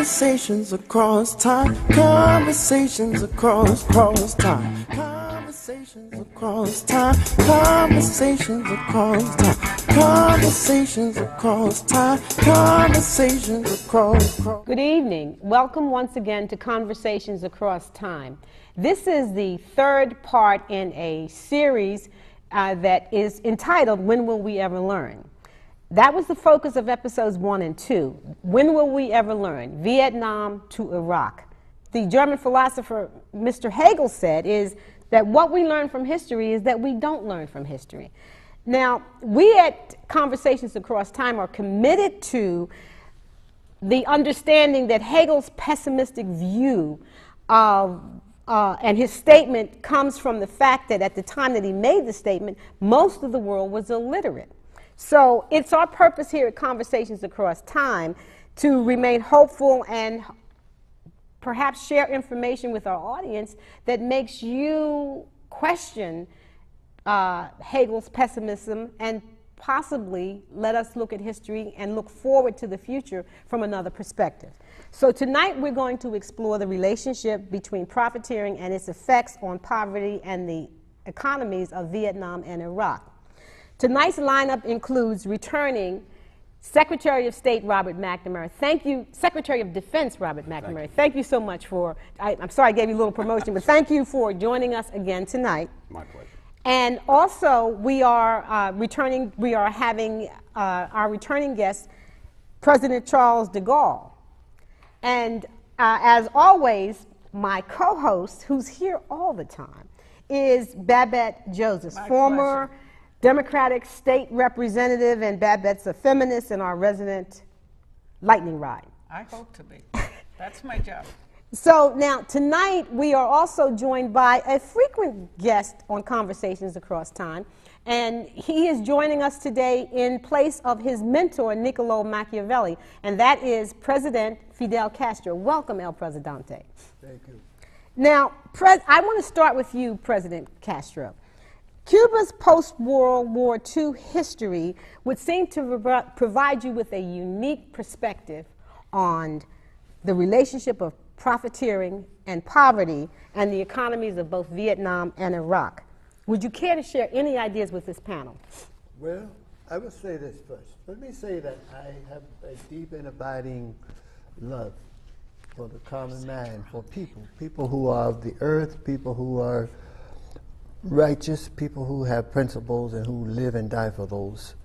Conversations across time. Conversations across time. Conversations across time. Conversations across time. Conversations across time. Conversations across. Good evening. Welcome once again to Conversations Across Time. This is the third part in a series that is entitled, When Will We Ever Learn? That was the focus of episodes 1 and 2. When will we ever learn? Vietnam to Iraq. The German philosopher Mr. Hegel said is that what we learn from history is that we don't learn from history. Now, we at Conversations Across Time are committed to the understanding that Hegel's pessimistic view of and his statement comes from the fact that at the time that he made the statement, most of the world was illiterate. So it's our purpose here at Conversations Across Time to remain hopeful and perhaps share information with our audience that makes you question Hegel's pessimism and possibly let us look at history and look forward to the future from another perspective. So tonight we're going to explore the relationship between profiteering and its effects on poverty and the economies of Vietnam and Iraq. Tonight's lineup includes returning Secretary of State Robert McNamara. Thank you, Secretary of Defense Robert McNamara. Thank you so much for, I'm sorry I gave you a little promotion, but thank you for joining us again tonight. My pleasure. And also we are having our returning guest, President Charles DeGaulle. And as always, my co-host, who's here all the time, is Babette Joseph, former Democratic state representative, and Babette's a feminist and our resident lightning rod. I hope to be. That's my job. So now tonight we are also joined by a frequent guest on Conversations Across Time, and he is joining us today in place of his mentor Niccolo Machiavelli, and that is President Fidel Castro. Welcome, El Presidente. Thank you. Now, I want to start with you, President Castro. Cuba's post-World War II history would seem to provide you with a unique perspective on the relationship of profiteering and poverty and the economies of both Vietnam and Iraq. Would you care to share any ideas with this panel? Well, I would say this first. Let me say that I have a deep and abiding love for the common man, for people who are of the earth, people who are righteous, people who have principles and who live and die for those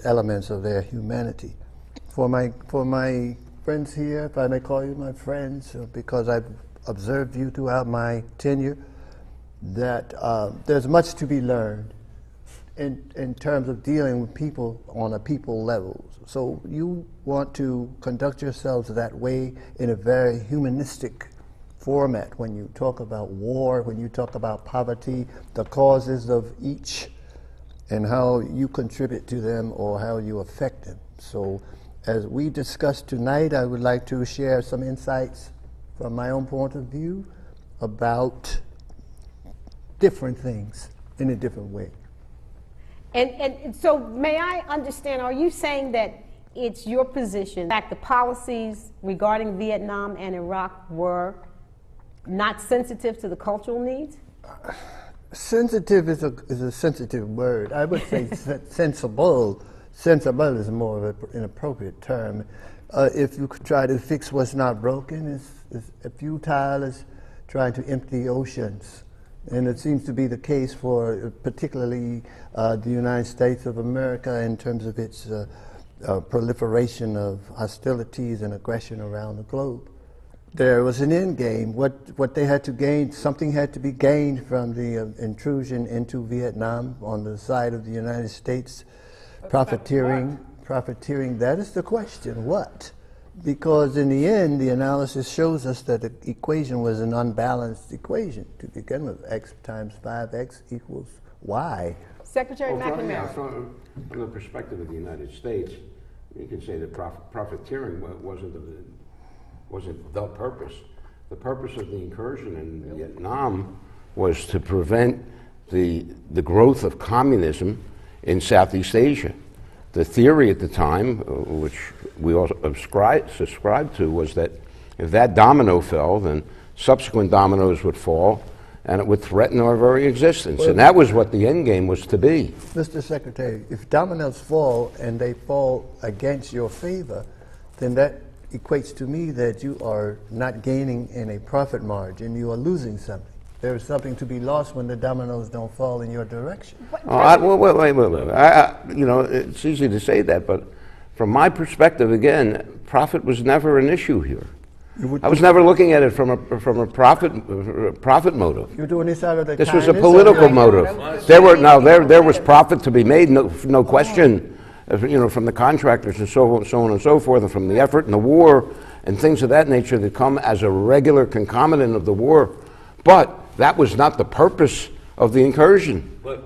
elements of their humanity. For my friends here, if I may call you my friends, because I've observed you throughout my tenure, that there's much to be learned in terms of dealing with people on a people level. So you want to conduct yourselves that way in a very humanistic format when you talk about war, when you talk about poverty, the causes of each, and how you contribute to them or how you affect them. So as we discussed tonight, I would like to share some insights from my own point of view about different things in a different way. And so may I understand, are you saying that it's your position that the policies regarding Vietnam and Iraq were not sensitive to the cultural needs? Sensitive is a sensitive word. I would say sensible. Sensible is more of an appropriate term. If you try to fix what's not broken, it's futile as trying to empty oceans. And it seems to be the case for particularly the United States of America in terms of its proliferation of hostilities and aggression around the globe. There was an end game. What they had to gain, something had to be gained from the intrusion into Vietnam on the side of the United States. Profiteering, that is the question. What? Because in the end, the analysis shows us that the equation was an unbalanced equation to begin with. X times 5x equals Y. Secretary McNamara. From the perspective of the United States, you can say that profiteering wasn't the purpose. The purpose of the incursion in Vietnam was to prevent the growth of communism in Southeast Asia. The theory at the time, which we all subscribed to, was that if that domino fell, then subsequent dominoes would fall, and it would threaten our very existence. And that was what the end game was to be. Mr. Secretary, if dominoes fall and they fall against your favor, then that equates to me that you are not gaining in a profit margin, you are losing something. There is something to be lost when the dominoes don't fall in your direction. Wait. You know, it's easy to say that, but from my perspective, again, profit was never an issue here. I was never looking at it from a profit motive. You're doing this out of the This was a kindness political of your- motive. There was profit to be made, no question, you know, from the contractors and so on and so forth, and from the effort in the war and things of that nature that come as a regular concomitant of the war. But that was not the purpose of the incursion. But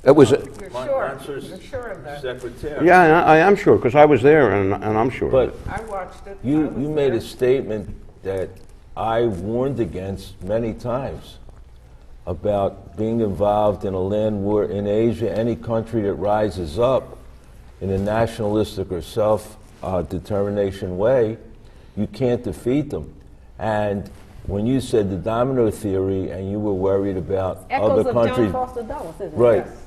It was. You're sure? You're sure of that? Secretary. Yeah, I am sure, because I was there, and I'm sure. But I watched it. you I was made there. a statement that I warned against many times about being involved in a land war in Asia. Any country that rises up in a nationalistic or self-determination way, you can't defeat them. And when you said the domino theory and you were worried about Echoes other of John countries, Foster Dulles, isn't it? right? Yes.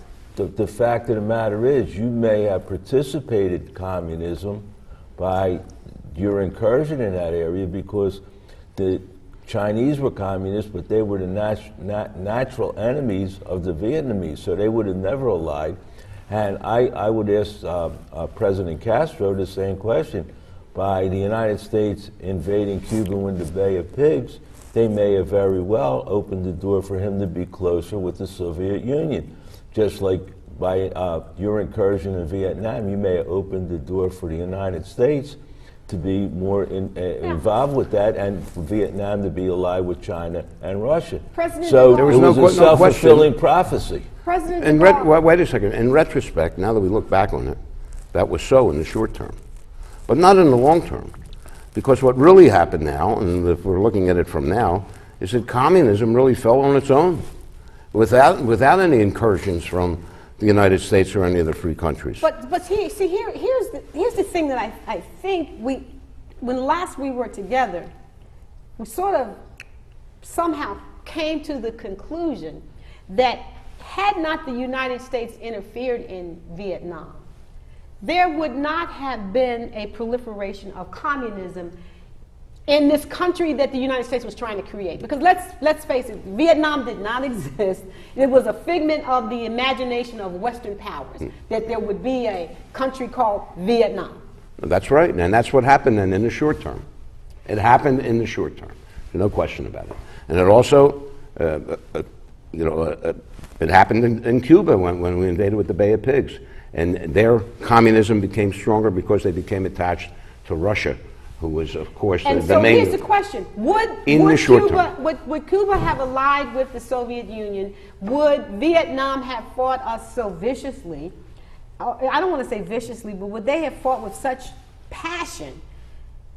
The fact of the matter is, you may have participated in communism by your incursion in that area, because the Chinese were communists, but they were the natural enemies of the Vietnamese, so they would have never allied. And I would ask President Castro the same question. By the United States invading Cuba in the Bay of Pigs, they may have very well opened the door for him to be closer with the Soviet Union. Just like by your incursion in Vietnam, you may have opened the door for the United States to be more involved with that, and for Vietnam to be allied with China and Russia. President So DeGaulle- there was was no a self-fulfilling question. prophecy. President In DeGaulle- wait a second. In retrospect, now that we look back on it, that was so in the short term, but not in the long term, because what really happened now, and if we're looking at it from now, is that communism really fell on its own, without any incursions from the United States or any of the free countries. But here's the thing that I think when last we were together, we sort of somehow came to the conclusion that had not the United States interfered in Vietnam, there would not have been a proliferation of communism in this country that the United States was trying to create. Because let's face it, Vietnam did not exist. It was a figment of the imagination of Western powers that there would be a country called Vietnam. That's right, and that's what happened then in the short term. It happened in the short term, no question about it. And it also, it happened in Cuba when we invaded with the Bay of Pigs. And their communism became stronger because they became attached to Russia, who was, of course, And the so main... here's the question. Would Cuba have allied with the Soviet Union? Would Vietnam have fought us so viciously? I don't want to say viciously, but would they have fought with such passion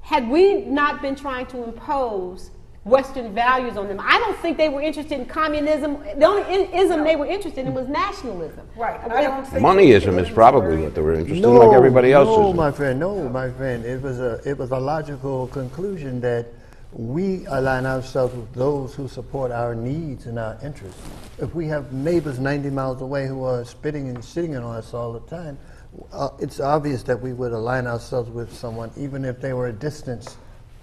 had we not been trying to impose Western values on them? I don't think they were interested in communism. The only ism they were interested in was nationalism. Right. I don't think Moneyism is probably what they were interested in, like everybody else No, is. my friend. It was a logical conclusion that we align ourselves with those who support our needs and our interests. If we have neighbors 90 miles away who are spitting and sitting on us all the time, it's obvious that we would align ourselves with someone, even if they were a distance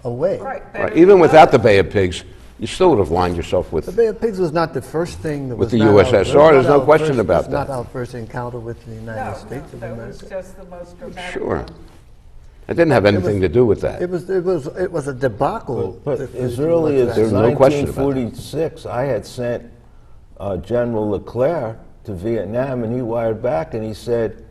away. Right. Right, even without the Bay of Pigs, you still would have lined yourself with... The Bay of Pigs was not the first thing that With was the not our- USSR, there's no our question first- about it's not that. our first encounter with the United States of that was America. just the most dramatic Sure. one. It didn't have anything to do with that. It was a debacle. But if as you early look as at it. There's no question about that. 1946, I had sent General Leclerc to Vietnam, and he wired back and he said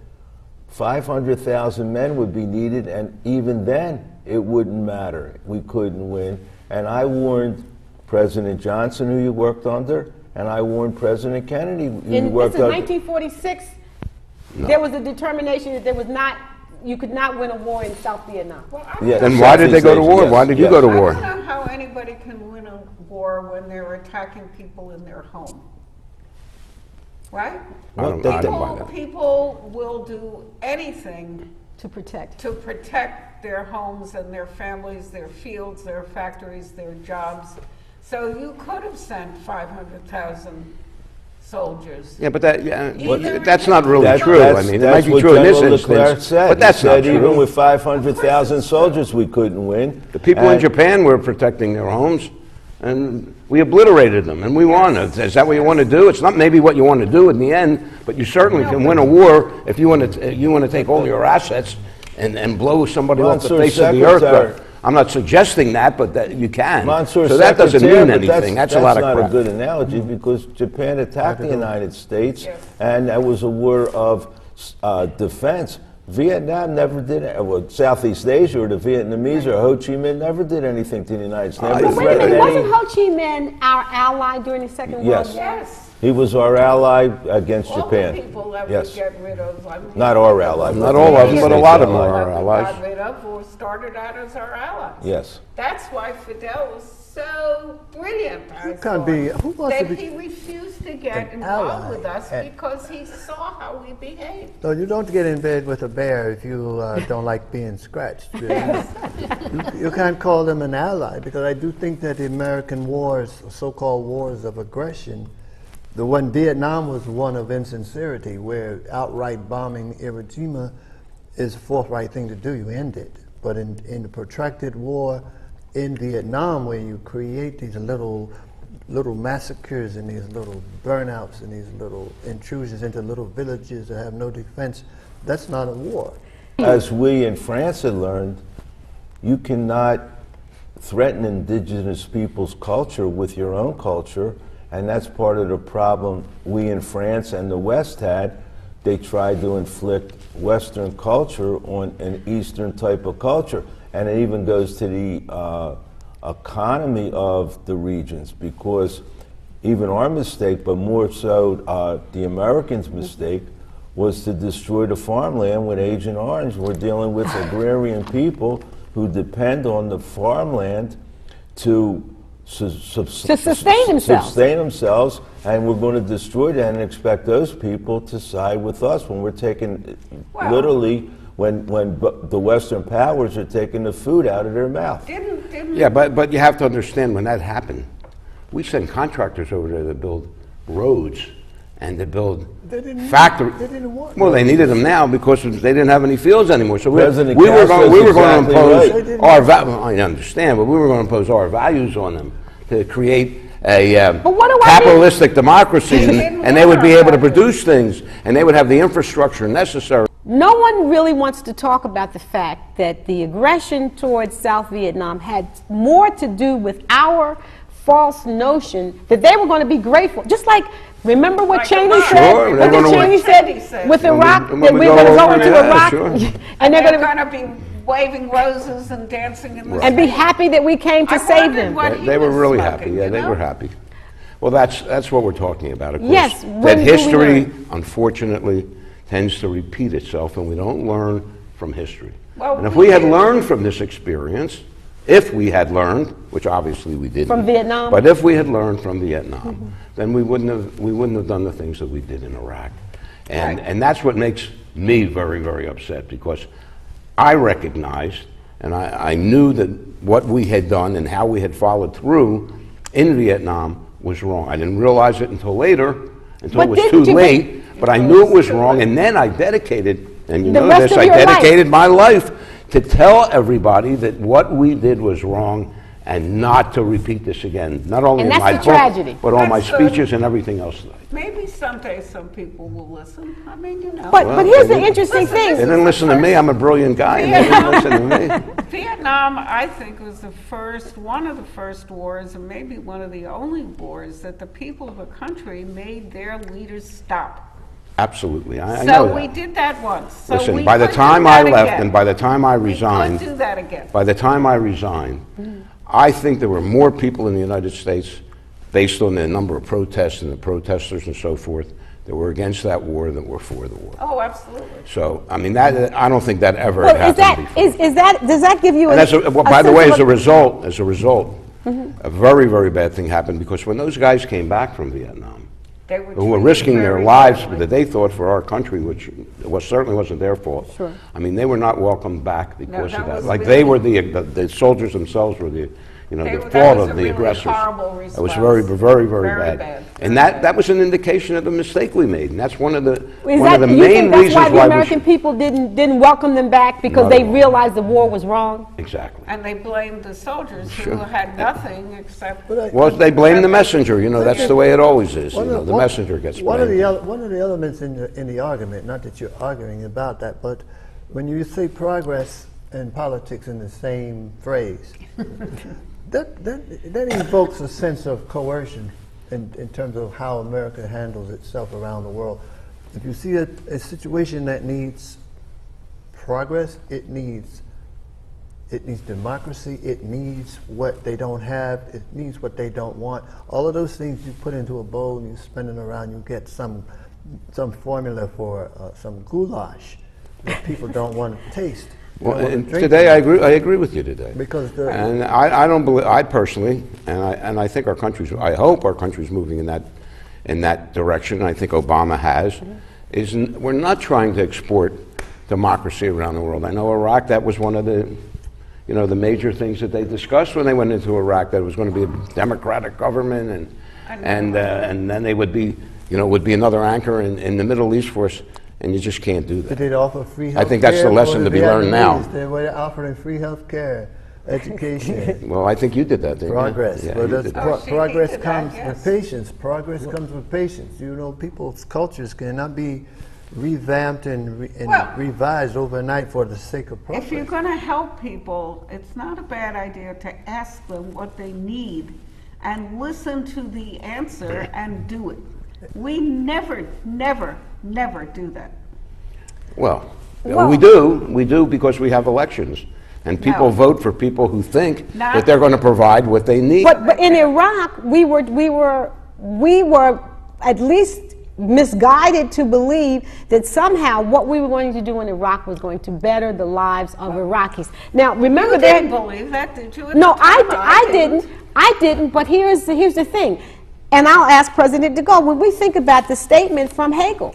500,000 men would be needed, and even then it wouldn't matter. We couldn't win. And I warned President Johnson, who you worked under, and I warned President Kennedy, who you This worked is under. 1946. There was a determination that you could not win a war in South Vietnam. Well, Yeah, Then why did they go to war? yes, Why did you yes. go to I war? don't know how anybody can win a war when they're attacking people in their home. right? I don't buy People, that. people will do anything To protect. to protect their homes and their families, their fields, their factories, their jobs. So you could have sent 500,000 soldiers. Yeah, but that, Either that's it- not really That's- true. I that's- mean, it that's might be what true in this General Leclerc instance, said. but that's He not said even true. with 500,000 soldiers, we couldn't win. The people in And- Japan were protecting their homes, and we obliterated them, and we won. Is that what you want to do? It's not maybe what you want to do in the end, but you certainly can win a war if you want to take all your assets and blow somebody off the Mansour face of the earth. Secretary- I'm not suggesting that, but that you can. Mansour So that doesn't Secretary, mean but anything. That's a lot of not crap. a good analogy because Japan attacked the United States, Yes. and that was a war of defense. Vietnam never did it. Well, Southeast Asia or the Vietnamese or Ho Chi Minh never did anything to the United States. Never But Wait a minute, threatened wasn't any- Ho Chi Minh our ally during the Second Yes. World War? Yes. He was our ally against All Japan. the people that Yes. we get rid of. I mean, Not our ally. Not all of them, but a lot of them are our that we allies. got rid of or started out as our allies. Yes. That's why Fidel was so brilliant. I can't thought, be- who wants to that be he refused to get an involved ally with us and- because he saw how we behaved. No, you don't get in bed with a bear if you don't like being scratched. You can't call them an ally because I do think that the American wars, so-called wars of aggression, the one Vietnam was one of insincerity, where outright bombing Iwo Jima is the forthright thing to do. You end it. But in the protracted war in Vietnam, where you create these little massacres and these little burnouts and these little intrusions into little villages that have no defense, that's not a war. As we in France had learned, you cannot threaten indigenous people's culture with your own culture, and that's part of the problem we in France and the West had. They tried to inflict Western culture on an Eastern type of culture, and it even goes to the economy of the regions, because even our mistake, but more so the Americans' mistake, was to destroy the farmland with Agent Orange. We're dealing with agrarian people who depend on the farmland to sustain themselves, and we're going to destroy that and expect those people to side with us when we're taking, literally, when the Western powers are taking the food out of their mouth. Didn't Yeah, but you have to understand when that happened, we sent contractors over there to build roads and to build factories. They didn't want Well, they needed them now because they didn't have any fields anymore. So we President were Castro going is to exactly impose right. our I understand, but we were going to impose our values on them to create a But what do I capitalistic democracy, didn't and they would be want able to our produce things, and they would have the infrastructure necessary. No one really wants to talk about the fact that the aggression towards South Vietnam had more to do with our false notion that they were going to be grateful. Just like, remember what Like Cheney Iraq. said? Sure, What they're did gonna- Cheney Cheney said said. with Iraq? When That we we go were going to go over into there, Iraq? sure. And they're they're going going to be waving roses and dancing in the and be street. happy that we came to I save wondered them. what he They were was really smoking, happy. Yeah, you they know? were happy. Well, that's what we're talking about. Of course, Yes, when that do we history, learn? unfortunately, tends to repeat itself, and we don't learn from history. Well, and if we we had did. learned from this experience, if we had learned, which obviously we didn't, From Vietnam? but if we had learned from Vietnam, then we wouldn't have done the things that we did in Iraq, and that's what makes me very, very upset, because I recognized and I knew that what we had done and how we had followed through in Vietnam was wrong. I didn't realize it until later, until But it was didn't too you- late, but I knew it was wrong, and then I dedicated, and you The know rest this, of I your life. dedicated my life to tell everybody that what we did was wrong and not to repeat this again. Not only And in that's my the book, tragedy. but all my That's good. speeches and everything else. Maybe someday some people will listen. I mean, you know. But here's the they- interesting Listen, thing. They didn't listen to me. I'm a brilliant guy, and they didn't listen to me. Vietnam, I think, was one of the first wars, and maybe one of the only wars that the people of the country made their leaders stop. Absolutely, I know So we that. did that once. So Listen, we by the could do time I that left again. and by the time I We resigned, could do that again. by the time I resigned, I think there were more people in the United States, based on the number of protests and the protesters and so forth, that were against that war than were for the war. Oh, absolutely. So, I mean, that I don't think that ever Well, had is that, happened before. does that give you And by the way, sense as a of result, a very, very bad thing happened, because when those guys came back from Vietnam, They were who were treated risking their very lives badly. that they thought for our country, which certainly wasn't their fault. Sure. I mean, they were not welcomed back because that of that. was Like really- they were the soldiers themselves were the That fault was a of the really aggressors. horrible That was very, response. very, very Very bad. bad. And that was an indication of the mistake we made, and that's one of the Is one that, of the you main think that's reasons why the we American should- people didn't welcome them back because Not they at all. realized the war was wrong? Exactly. And they blamed the soldiers Sure. who had nothing except. Well, they blame the messenger. That's the way it always is. The messenger gets One of blamed. one of the elements in the argument, not that you're arguing about that, but when you say progress and politics in the same phrase, that evokes a sense of coercion in terms of how America handles itself around the world. If you see a situation that needs progress, it needs democracy, it needs what they don't have, it needs what they don't want. All of those things you put into a bowl and you spin it around, you get some formula for some goulash that people don't want to taste. Well, They don't and wanna drink today it. I agree with you today. Because And I don't believe, I personally, and I think our country's, I hope our country's moving in that direction. I think Obama has. We're not trying to export democracy around the world. I know Iraq, that was one of the major things that they discussed when they went into Iraq, that it was going to be a democratic government, and then they would be another anchor in the Middle East for us. And you just can't do that. Did they offer free health I think that's the lesson to be learned now. They were offering free health care, education, Well, I think you did that, didn't progress. you? Yeah, But you that's did that. progress She did that, comes yes. with patience. Progress comes with patience. People's cultures cannot be revamped and Well, revised overnight for the sake of progress. If you're going to help people, it's not a bad idea to ask them what they need and listen to the answer and do it. We never do that. Well, Well- we do because we have elections. And people No. vote for people who think Not- that they're going to provide what they need. But in Iraq, we were at least misguided to believe that somehow what we were going to do in Iraq was going to better the lives of Iraqis. Now, remember You that. didn't believe that, did you? at No, the time? I didn't. But here's the thing, and I'll ask President DeGaulle. When we think about the statement from Hegel,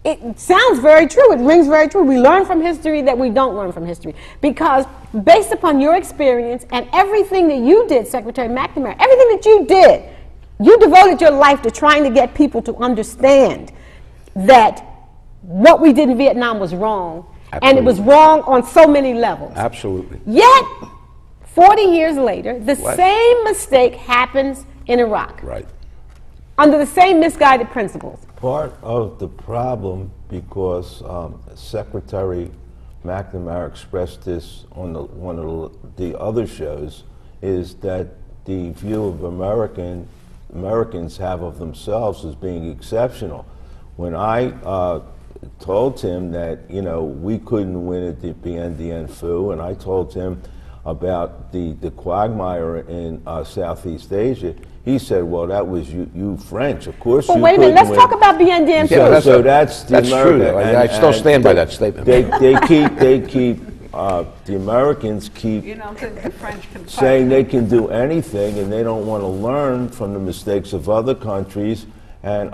it sounds very true. It rings very true. We learn from history that we don't learn from history, because based upon your experience and everything that you did, Secretary McNamara, everything that you did, you devoted your life to trying to get people to understand that what we did in Vietnam was wrong, and it was wrong on so many levels. Absolutely. Yet, 40 years later, the What? same mistake happens in Iraq, Right. under the same misguided principles. Part of the problem, because Secretary McNamara expressed this on one of the other shows, is that the view of Americans have of themselves as being exceptional. When I told him that we couldn't win at the Bien Dien Phu, and I told him about the quagmire in Southeast Asia, he said, "Well, that was you French, of course." But you wait a minute, couldn't let's talk win." about Bien Dien Yeah, Phu. So that's the that's true, America. though. I still stand by that statement. They keep the Americans keep You don't think the French can fight? saying they can do anything, and they don't want to learn from the mistakes of other countries. And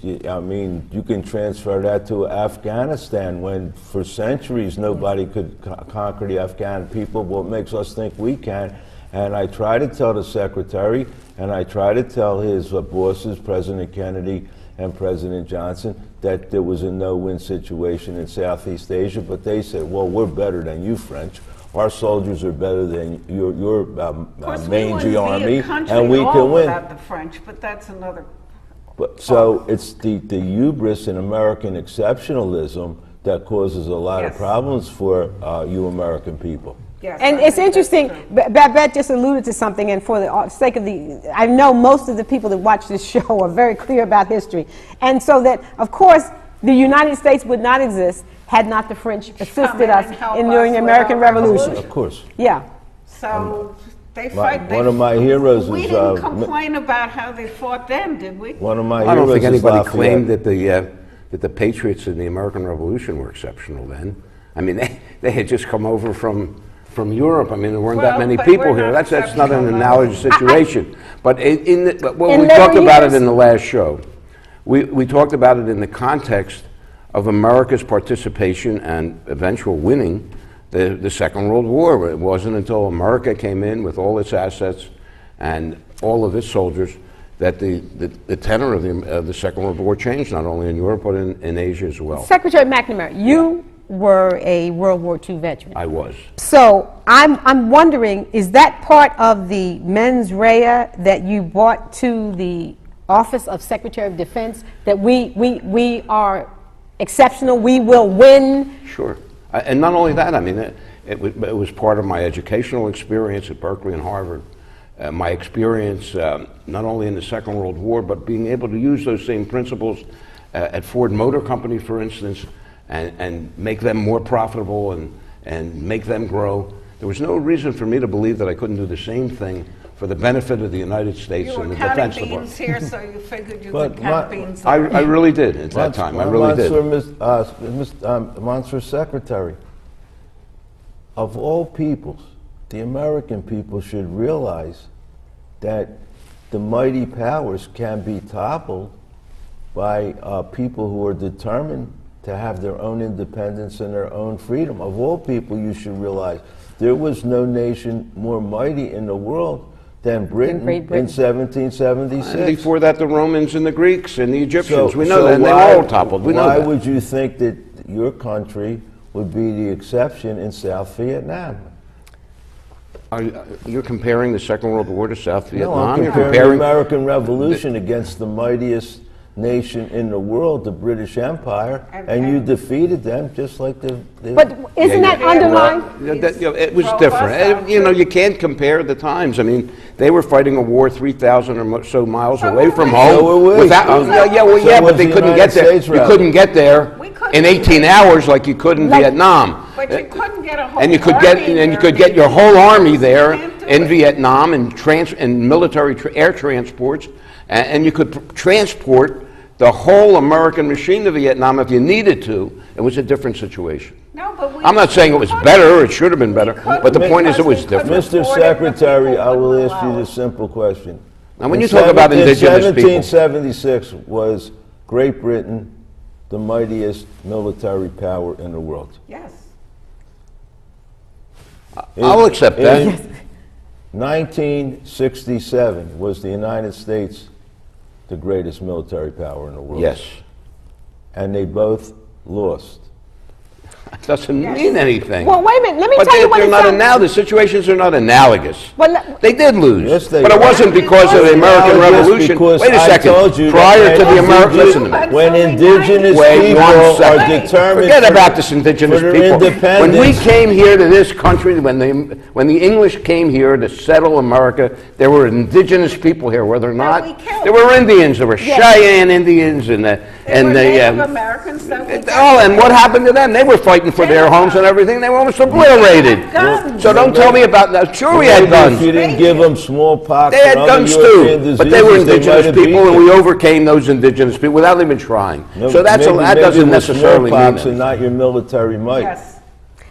you can transfer that to Afghanistan, when for centuries nobody could conquer the Afghan people. What makes us think we can? And I try to tell the secretary, and I try to tell his bosses, President Kennedy and President Johnson, that there was a no-win situation in Southeast Asia, but they said, "Well, we're better than you French. Our soldiers are better than your Of course, mangy we army, wouldn't be a country and we at all can win." without the French, but that's another. But, so it's the hubris and American exceptionalism that causes a lot of Yes. problems for you American people. Yes, And I it's think that's interesting, true. Babette just alluded to something, and for the sake of I know most of the people that watch this show are very clear about history. And so that, of course, the United States would not exist had not the French assisted in us and help in us during the with American our Revolution. Of course. Yeah. So they fight. one of my heroes We is, didn't complain about how they fought then, did we? One of my I don't heroes think is anybody Lafayette. claimed that the Patriots in the American Revolution were exceptional then. I mean, they had just come over from from Europe. I mean, there weren't that Well, many but people we're here. not That's not an exceptional, analogous situation. But but In we later talked about it years- in the last show. We talked about it in the context of America's participation and eventual winning the Second World War. It wasn't until America came in with all its assets and all of its soldiers that the tenor of the Second World War changed, not only in Europe but in Asia as well. Secretary McNamara, you were a World War II veteran. I was. So I'm wondering, is that part of the mens rea that you brought to the Office of Secretary of Defense, that we are exceptional, we will win? Sure. And not only that, I mean, it was part of my educational experience at Berkeley and Harvard. My experience not only in the Second World War, but being able to use those same principles at Ford Motor Company, for instance, and make them more profitable and make them grow. There was no reason for me to believe that I couldn't do the same thing for the benefit of the United States You and were the Defense counting beans Department. here, so you figured you But could count beans. I really did at that time. I really did. Monsieur Secretary, of all peoples, the American people should realize that the mighty powers can be toppled by people who are determined to have their own independence and their own freedom. Of all people, you should realize there was no nation more mighty in the world than Britain Great Britain. in 1776. And before that, the Romans and the Greeks and the Egyptians. So- We know so that, and they why- were all toppled. We know Why that. would you think that your country would be the exception in South Vietnam? You're comparing the Second World War to South No, Vietnam? I'm You're comparing the American Revolution against the mightiest nation in the world, the British Empire, and you defeated them just like the But isn't that Yeah, underlined? It was Drove us different. out You know, too. you can't compare the times. I mean, they were fighting a war 3,000 or so miles So away were from we. home. So were we. Without, So but they was the couldn't United get there. States, You rather. couldn't get there We couldn't. in 18 hours like you could in Like- Vietnam. But you couldn't get a whole And you could get, army and you there could get your in whole 18 army hours. there You can't do in it. Vietnam and military air transports, and you could transport the whole American machine to Vietnam if you needed to. It was a different situation. No, but we I'm not saying it was couldn't. better or it should have been better, couldn't but the point is it was because we couldn't. different. Mr. afford it, the Secretary, people I will wouldn't ask you allow this it. simple question. Now, when In you talk about indigenous people, 1776 was Great Britain the mightiest military power in the world. Yes. I'll accept that. In 1967 was the United States the greatest military power in the world. Yes. And they both lost. That doesn't mean anything. Well, wait a minute. Let me But tell you what they're it not sounds- analogous. The situations are not analogous. Well, They did lose. Yes, they but it were. wasn't because of the American Analogous Revolution. because Wait a I second. told you Prior that to the when American, indi- listen to me. when indigenous Wait people one are second. determined Forget for- about this indigenous for their people. When we independence. came here to this country, when the English came here to settle America, there were indigenous people here. Whether or not we killed. there were Indians, there were Cheyenne Indians, and They and were the Native Americans that we oh, and what happened to them? They were fighting for their homes and everything. They were almost obliterated. guns. So don't tell me about that. Sure, we had Maybe guns. If you didn't give them smallpox They had and other guns European too, diseases, but they were might indigenous have people, beat and we you. overcame those indigenous people without even trying. No, So that maybe doesn't it was necessarily mean smallpox that. and not your military might. Yes.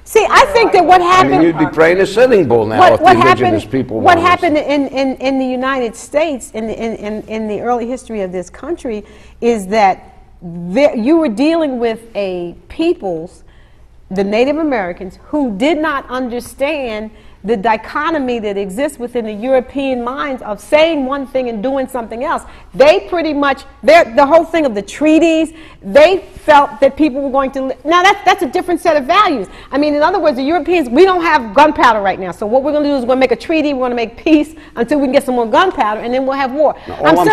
See, I think that what I happened. mean, you'd be praying a Sitting Bull now if the indigenous people What won this. happened in the United States in the early history of this country is that you were dealing with a peoples, the Native Americans, who did not understand the dichotomy that exists within the European minds of saying one thing and doing something else. They pretty much, the whole thing of the treaties, they felt that people were going to, now that's a different set of values. I mean, in other words, the Europeans, we don't have gunpowder right now, so what we're going to do is we're going to make a treaty, we're going to make peace until we can get some more gunpowder, and then we'll have war. I'm not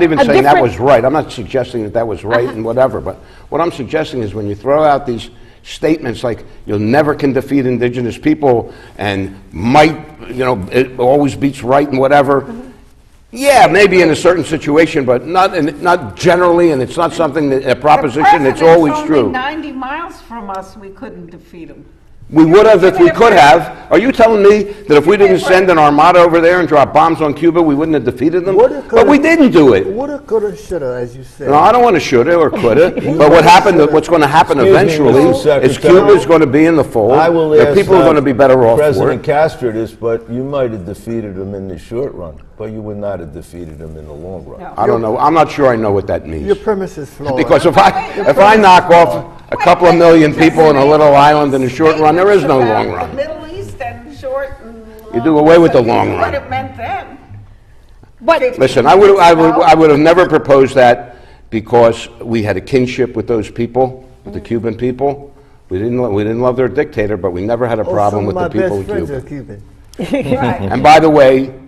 even saying that was right. I'm not suggesting that was right and whatever, but what I'm suggesting is when you throw out these statements like you'll never can defeat indigenous people and might, it always beats right and whatever. Yeah, maybe in a certain situation, but not generally, and it's not something that a proposition that's always The true. president's only 90 miles from us, we couldn't defeat him. We would have if we could have. Are you telling me that if we didn't send an armada over there and drop bombs on Cuba, we wouldn't have defeated them? But we didn't do it. Woulda, coulda, shoulda, as you said. No, I don't want to shoulda or coulda. But what's going to happen eventually is Cuba's going to be in the fold. The people are going to be better off for it. President Castro this, but you might have defeated him in the short run, but you would not have defeated him in the long run. I don't know. I'm not sure I know what that means. Your premise is flawed. Because if I knock off a couple of million people in a little island in the short run, there is no long run. The Middle East and short and long. You do away with the long What run. it meant then. But Listen, I would have never proposed that because we had a kinship with those people, with the Cuban people. We didn't love their dictator, but we never had a problem with the people of Some of my Cuba. best friends are Cuban. Right. And by the way,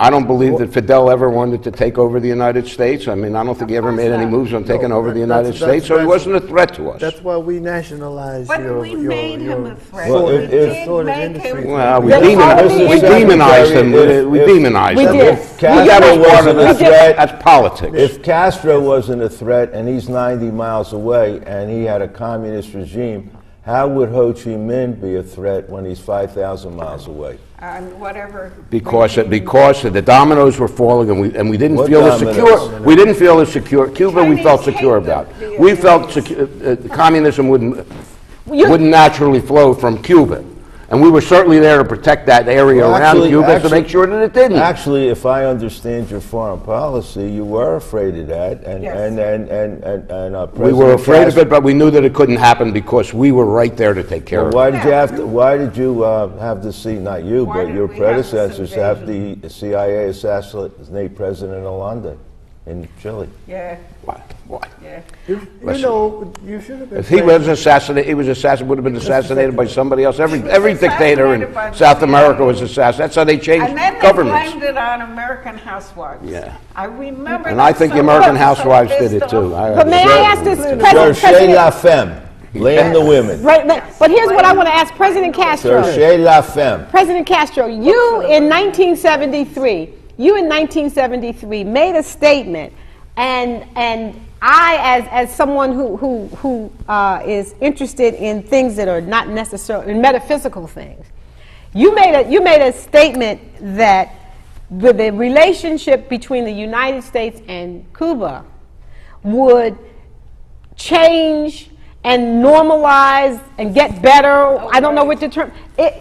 I don't believe that Fidel ever wanted to take over the United States. I mean, I don't think he ever made any moves on taking over the United States, so he wasn't a threat to us. That's why we nationalized But your... we made him a threat. Well, We if- did sort of make industry. him. Well, we That's demonized him. We demonized We him. did. If Castro That was part wasn't of a it. threat, That's politics. if Castro wasn't a threat and he's 90 miles away and he had a communist regime, how would Ho Chi Minh be a threat when he's 5,000 miles away? And whatever. Because the dominoes were falling, and we didn't What feel as dominoes? secure. We didn't feel as secure. Cuba, we felt Chinese secure hate the- about. the We felt communism wouldn't naturally flow from Cuba, and we were certainly there to protect that area Well, around actually- Cuba to make sure that it didn't. Actually, if I understand your foreign policy, you were afraid of that, and Yes. We were afraid of it, but we knew that it couldn't happen because we were right there to take care of it. Why did you have to? Why did you have to see not you, Why but did your we have this predecessors have invasion? the CIA assassinate President Allende in Chile? Yeah, Why? yeah. You Listen. know, you should have been... If he praying- was assassinated, would have been assassinated by somebody else. Every dictator in assassinated by the South CIA. America was assassinated. That's how they changed And then they governments. blamed it on American housewives. Yeah. I remember And that I think the so American well, so housewives did pissed it too. off. But may I ask this, Cherchez la femme, blame the women. Right, but here's what I want to ask President Castro. Cherchez la femme. President Castro, you in 1973 made a statement, and I, as someone who is interested in things that are not necessarily in metaphysical things, you made a statement that the relationship between the United States and Cuba would change and normalize and get better. I don't know what the term. And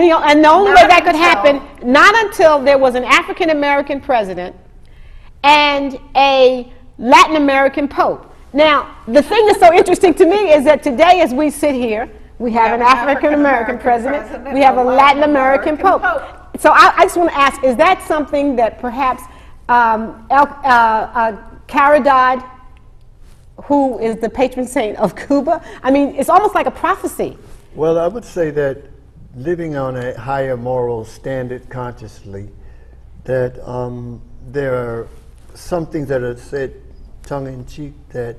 the only way that could happen, not until there was an African American president and a Latin American Pope. Now, the thing that's so interesting to me is that today, as we sit here, we have an African American president, we have a Latin American Pope. So I just want to ask, is that something that perhaps Caridad, who is the patron saint of Cuba, I mean, it's almost like a prophecy. Well, I would say that living on a higher moral standard consciously, that there are some things that are said tongue-in-cheek that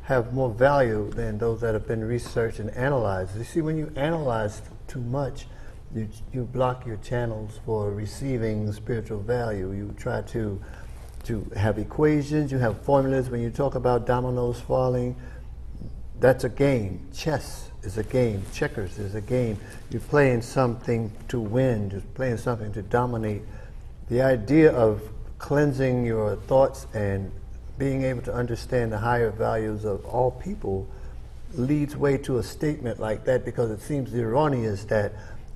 have more value than those that have been researched and analyzed. You see, when you analyze too much, you block your channels for receiving spiritual value. You try to have equations, you have formulas. When you talk about dominoes falling, that's a game. Chess is a game. Checkers is a game. You're playing something to win. You're playing something to dominate. The idea of cleansing your thoughts and being able to understand the higher values of all people leads way to a statement like that, because it seems erroneous that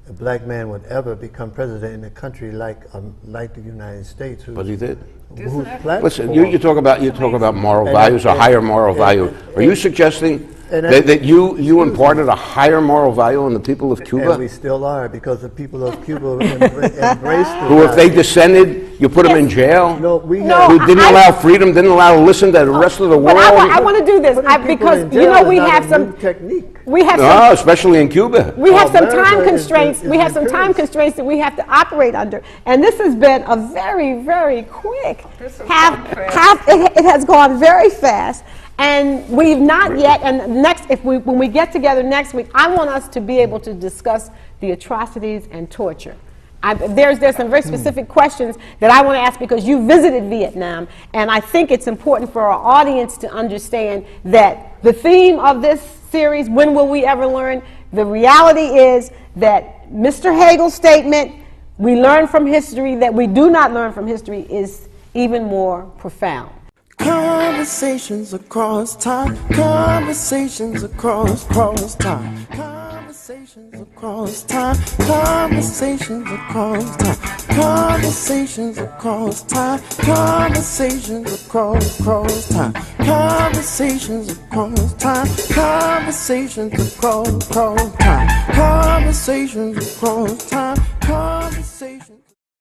a black man would ever become president in a country like the United States. But he did. Whose platform- Listen, you talk about moral values, a higher moral value. Are you suggesting that you imparted a higher moral value on the people of And Cuba? we still are, because the people of Cuba embraced the Who, if they value. descended, you put them in jail? No, we No, have... Who didn't allow freedom, didn't allow to listen to the rest of the But world? I want to do this Putting people because in you jail know is we not have a some new technique. No, especially in Cuba. We have some America time is constraints. the- We is have some time imperious. constraints that we have to operate under, and this has been a very, very quick. This has gone fast. It has gone very fast, and we've not yet. And when we get together next week, I want us to be able to discuss the atrocities and torture. There's some very specific questions that I want to ask, because you visited Vietnam, and I think it's important for our audience to understand that the theme of this series, When Will We Ever Learn, The reality is that Mr. Hegel's statement, we learn from history, that we do not learn from history, is even more profound. Conversations across time, conversations across time, conversations across time, conversations across time, conversations across time, conversations across time, conversations across time, conversations across time, conversations across time, conversations.